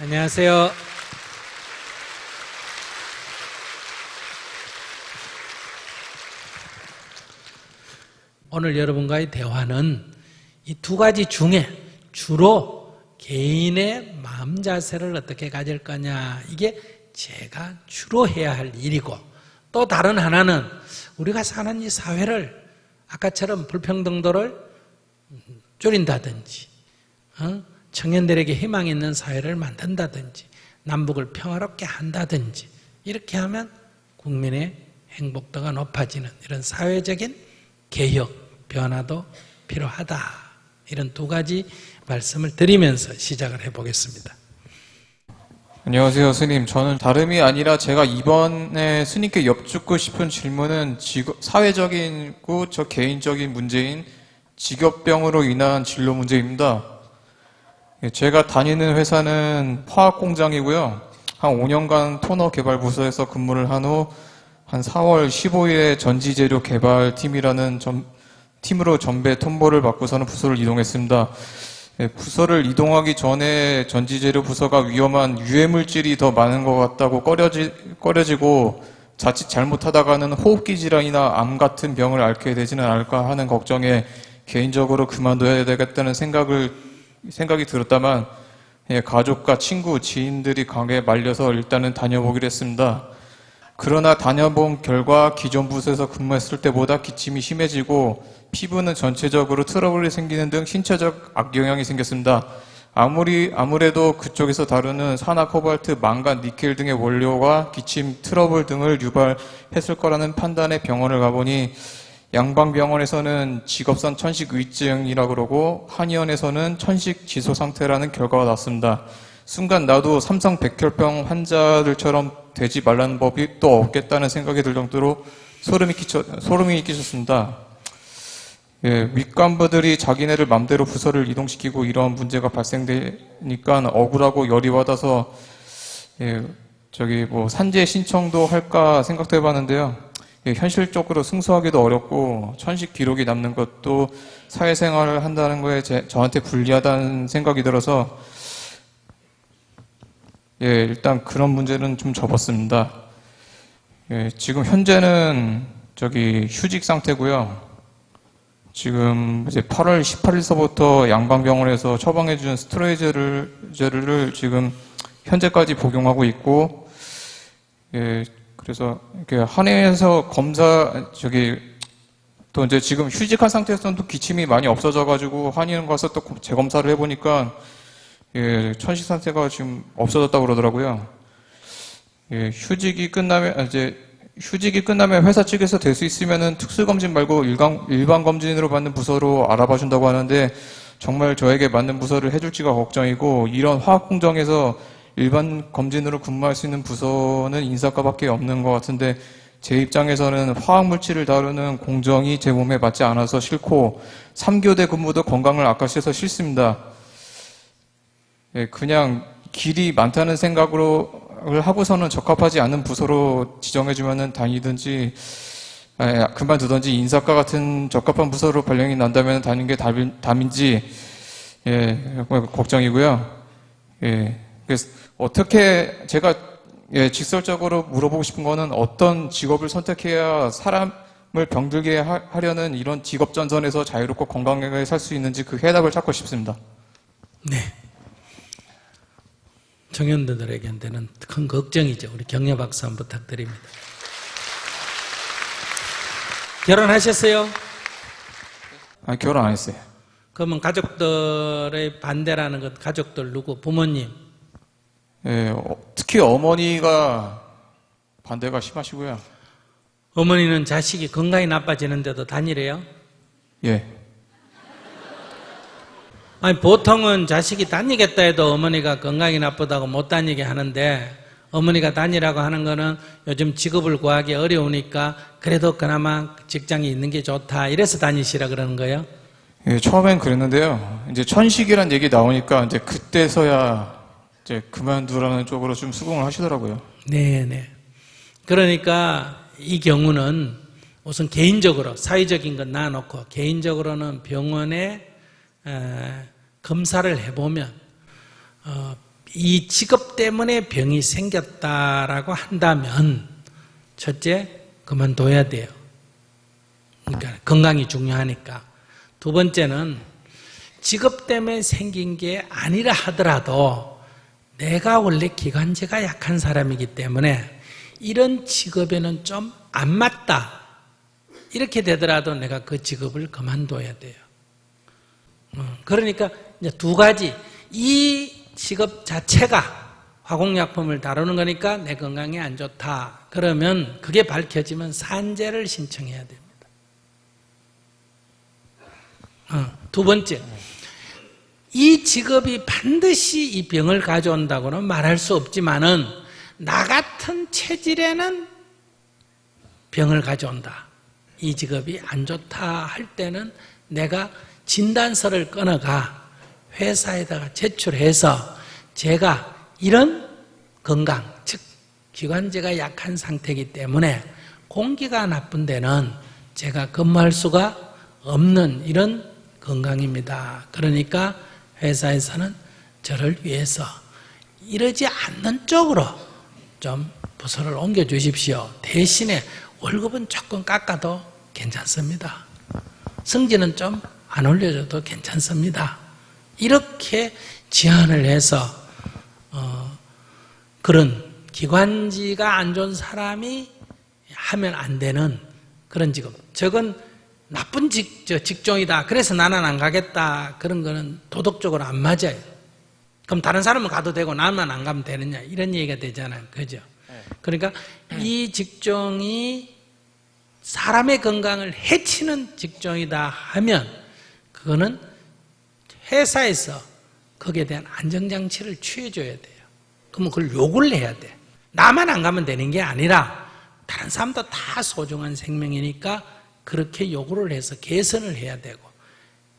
안녕하세요. 오늘 여러분과의 대화는 이 두 가지 중에 주로 개인의 마음 자세를 어떻게 가질 거냐, 이게 제가 주로 해야 할 일이고, 또 다른 하나는 우리가 사는 이 사회를 아까처럼 불평등도를 줄인다든지, 청년들에게 희망 있는 사회를 만든다든지, 남북을 평화롭게 한다든지, 이렇게 하면 국민의 행복도가 높아지는 이런 사회적인 개혁, 변화도 필요하다. 이런 두 가지 말씀을 드리면서 시작을 해보겠습니다. 안녕하세요, 스님. 저는 다름이 아니라 제가 이번에 스님께 여쭙고 싶은 질문은 사회적이고 저 개인적인 문제인 직업병으로 인한 진로 문제입니다. 제가 다니는 회사는 화학공장이고요. 한 5년간 토너 개발 부서에서 근무를 한 후 한 4월 15일에 전지재료 개발팀이라는 팀으로 전배 통보를 받고서는 부서를 이동했습니다. 부서를 이동하기 전에 전지재료 부서가 위험한 유해물질이 더 많은 것 같다고 꺼려지고 자칫 잘못하다가는 호흡기 질환이나 암 같은 병을 앓게 되지는 않을까 하는 걱정에 개인적으로 그만둬야 되겠다는 생각이 들었다만 가족과 친구, 지인들이 강하게 말려서 일단은 다녀보기로 했습니다. 그러나 다녀본 결과 기존 부서에서 근무했을 때보다 기침이 심해지고 피부는 전체적으로 트러블이 생기는 등 신체적 악영향이 생겼습니다. 아무래도 그쪽에서 다루는 산화, 코발트, 망간, 니켈 등의 원료가 기침, 트러블 등을 유발했을 거라는 판단에 병원을 가보니 양방병원에서는 직업상 천식의증이라고 그러고 한의원에서는 천식 지소 상태라는 결과가 나왔습니다. 순간 나도 삼성 백혈병 환자들처럼 되지 말라는 법이 또 없겠다는 생각이 들 정도로 소름이 끼쳤습니다. 윗간부들이 자기네를 맘대로 부서를 이동시키고 이런 문제가 발생되니까 억울하고 열이 받아서 산재 신청도 할까 생각도 해봤는데요. 현실적으로 승소하기도 어렵고 천식 기록이 남는 것도 사회생활을 한다는 거에 저한테 불리하다는 생각이 들어서 일단 그런 문제는 좀 접었습니다. 지금 현재는 휴직 상태고요. 지금 이제 8월 18일서부터 양방병원에서 처방해준 스테로이드를 지금 현재까지 복용하고 있고, 그래서 이렇게 한의원에서 또 이제 지금 휴직한 상태에서는 또 기침이 많이 없어져가지고 한의원 가서 또 재검사를 해보니까 천식 상태가 지금 없어졌다고 그러더라고요. 휴직이 끝나면 회사 측에서 될 수 있으면은 특수검진 말고 일반 검진으로 받는 부서로 알아봐 준다고 하는데 정말 저에게 맞는 부서를 해줄지가 걱정이고, 이런 화학공장에서 일반 검진으로 근무할 수 있는 부서는 인사과밖에 없는 것 같은데 제 입장에서는 화학물질을 다루는 공정이 제 몸에 맞지 않아서 싫고 3교대 근무도 건강을 악화시켜서 싫습니다. 그냥 길이 많다는 생각을 하고서는 적합하지 않은 부서로 지정해주면 다니든지 그만두든지 인사과 같은 적합한 부서로 발령이 난다면 다니는 게 답인지 걱정이고요. 그래서 어떻게 제가 직설적으로 물어보고 싶은 거는 어떤 직업을 선택해야 사람을 병들게 하려는 이런 직업 전선에서 자유롭고 건강하게 살 수 있는지 그 해답을 찾고 싶습니다. 네. 청년들에게는 큰 걱정이죠. 우리 경례 박수 한번 부탁드립니다. 결혼하셨어요? 아니, 결혼 안 했어요. 그러면 가족들의 반대라는 것, 가족들 누구? 부모님? 특히 어머니가 반대가 심하시고요. 어머니는 자식이 건강이 나빠지는데도 다니래요? 예. 아니, 보통은 자식이 다니겠다 해도 어머니가 건강이 나쁘다고 못 다니게 하는데, 어머니가 다니라고 하는 거는 요즘 직업을 구하기 어려우니까 그래도 그나마 직장이 있는 게 좋다, 이래서 다니시라 그러는 거예요? 처음엔 그랬는데요. 이제 천식이란 얘기 나오니까 이제 그때서야 이제 그만두라는 쪽으로 좀 수긍을 하시더라고요. 네네. 그러니까 이 경우는 우선 개인적으로, 사회적인 건 놔놓고 개인적으로는 병원에 검사를 해보면 이 직업 때문에 병이 생겼다라고 한다면 첫째, 그만둬야 돼요. 그러니까 건강이 중요하니까. 두 번째는 직업 때문에 생긴 게 아니라 하더라도 내가 원래 기관지가 약한 사람이기 때문에 이런 직업에는 좀 안 맞다. 이렇게 되더라도 내가 그 직업을 그만둬야 돼요. 그러니까 이제 두 가지. 이 직업 자체가 화공약품을 다루는 거니까 내 건강에 안 좋다. 그러면 그게 밝혀지면 산재를 신청해야 됩니다. 두 번째, 이 직업이 반드시 이 병을 가져온다고는 말할 수 없지만은 나 같은 체질에는 병을 가져온다. 이 직업이 안 좋다 할 때는 내가 진단서를 끊어가 회사에다가 제출해서 제가 이런 건강, 즉 기관지가 약한 상태이기 때문에 공기가 나쁜 데는 제가 근무할 수가 없는 이런 건강입니다. 그러니까 회사에서는 저를 위해서 이러지 않는 쪽으로 좀 부서를 옮겨 주십시오. 대신에 월급은 조금 깎아도 괜찮습니다. 승진은 좀 안 올려줘도 괜찮습니다. 이렇게 제안을 해서 그런 기관지가 안 좋은 사람이 하면 안 되는 그런 직업. 저건 나쁜 직종이다. 그래서 나는 안 가겠다. 그런 거는 도덕적으로 안 맞아요. 그럼 다른 사람은 가도 되고 나만 안 가면 되느냐. 이런 얘기가 되잖아요. 그죠? 그러니까 이 직종이 사람의 건강을 해치는 직종이다 하면 그거는 회사에서 거기에 대한 안정장치를 취해줘야 돼요. 그러면 그걸 요구를 해야 돼. 나만 안 가면 되는 게 아니라 다른 사람도 다 소중한 생명이니까 그렇게 요구를 해서 개선을 해야 되고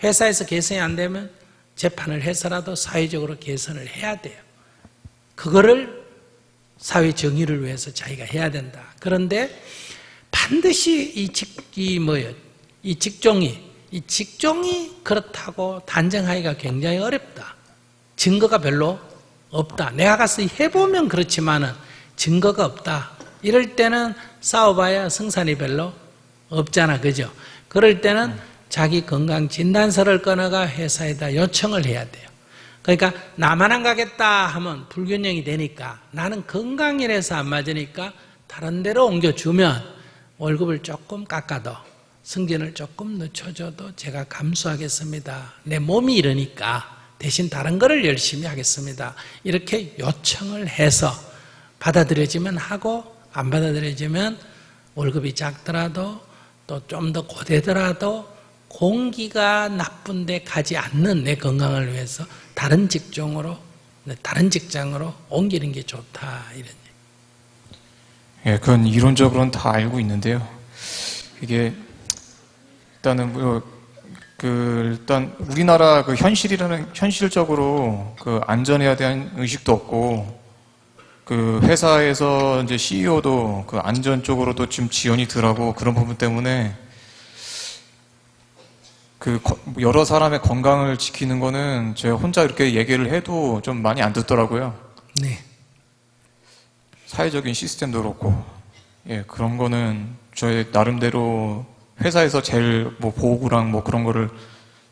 회사에서 개선이 안 되면 재판을 해서라도 사회적으로 개선을 해야 돼요. 그거를 사회 정의를 위해서 자기가 해야 된다. 그런데 반드시 이 직종이 그렇다고 단정하기가 굉장히 어렵다. 증거가 별로 없다. 내가 가서 해보면 그렇지만은 증거가 없다. 이럴 때는 싸워봐야 승산이 별로 없잖아. 그죠? 그럴 때는 자기 건강 진단서를 끊어가 회사에다 요청을 해야 돼요. 그러니까 나만 안 가겠다 하면 불균형이 되니까 나는 건강이라서 안 맞으니까 다른 데로 옮겨주면 월급을 조금 깎아도 승진을 조금 늦춰줘도 제가 감수하겠습니다. 내 몸이 이러니까 대신 다른 거를 열심히 하겠습니다. 이렇게 요청을 해서 받아들여지면 하고 안 받아들여지면 월급이 작더라도 또 좀 더 고되더라도 공기가 나쁜데 가지 않는 내 건강을 위해서 다른 직장으로 옮기는 게 좋다. 이런 얘기. 예, 그건 이론적으로는 다 알고 있는데요. 이게 일단은 일단 우리나라 현실적으로 안전에 대한 의식도 없고 회사에서 이제 CEO도 안전 쪽으로도 지금 지원이 덜하고 그런 부분 때문에 여러 사람의 건강을 지키는 거는 제가 혼자 이렇게 얘기를 해도 좀 많이 안 듣더라고요. 네. 사회적인 시스템도 그렇고, 예, 그런 거는 저의 나름대로 회사에서 제일 보호구랑 그런 거를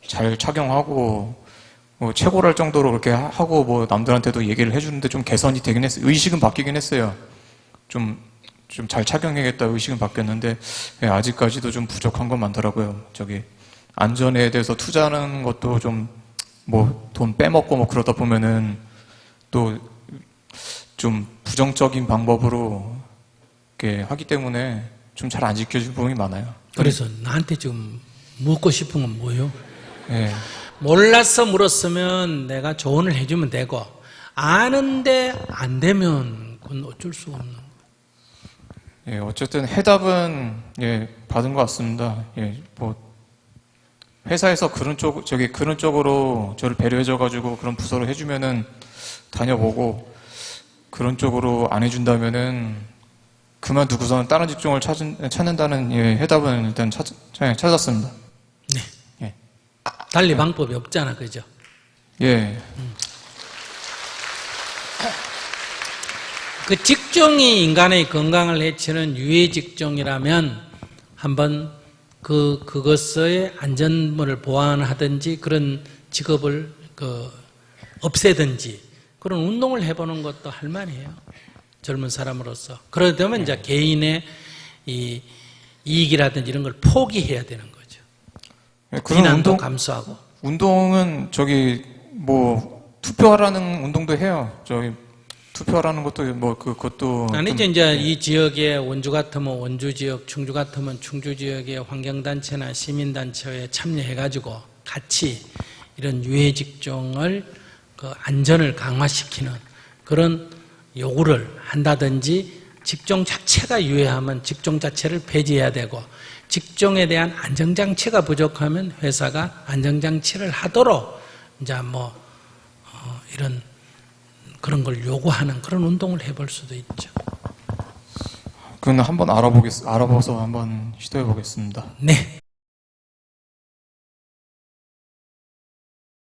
잘 착용하고, 최고랄 정도로 그렇게 하고 남들한테도 얘기를 해주는데 좀 개선이 되긴 했어요. 의식은 바뀌긴 했어요. 좀 잘 착용해야겠다 의식은 바뀌었는데, 예, 아직까지도 좀 부족한 건 많더라고요. 안전에 대해서 투자하는 것도 돈 빼먹고 그러다 보면은 또 좀 부정적인 방법으로 이렇게 하기 때문에 좀 잘 안 지켜질 부분이 많아요. 그래서 나한테 지금 묻고 싶은 건 뭐예요? 예. 몰라서 물었으면 내가 조언을 해주면 되고 아는데 안 되면 그건 어쩔 수가 없는 거예요. 예, 어쨌든 해답은 예, 받은 것 같습니다. 예, 회사에서 그런 쪽으로 저를 배려해줘가지고 그런 부서로 해주면은 다녀보고 그런 쪽으로 안 해준다면은 그만두고서는 다른 직종을 찾는다는 예, 해답은 일단 찾았습니다. 네. 예. 달리 방법이 없잖아, 그죠? 예. 그 직종이 인간의 건강을 해치는 유해 직종이라면 한번 그것의 안전을 보완하든지 그런 직업을 없애든지 그런 운동을 해보는 것도 할 만해요. 젊은 사람으로서. 그러려면 이제 개인의 이 이익이라든지 이런 걸 포기해야 되는 거죠. 그런 비난도 감수하고. 운동은 투표하라는 운동도 해요. 투표하라는 것도 그것도 아니죠. 이제 이 지역의 원주 같으면 원주 지역, 충주 같으면 충주 지역의 환경단체나 시민단체에 참여해가지고 같이 이런 유해 직종을 안전을 강화시키는 그런 요구를 한다든지 직종 자체가 유해하면 직종 자체를 폐지해야 되고 직종에 대한 안전장치가 부족하면 회사가 안전장치를 하도록 이제 이런 그런 걸 요구하는 그런 운동을 해볼 수도 있죠. 그건 한번 알아봐서 한번 시도해 보겠습니다. 네.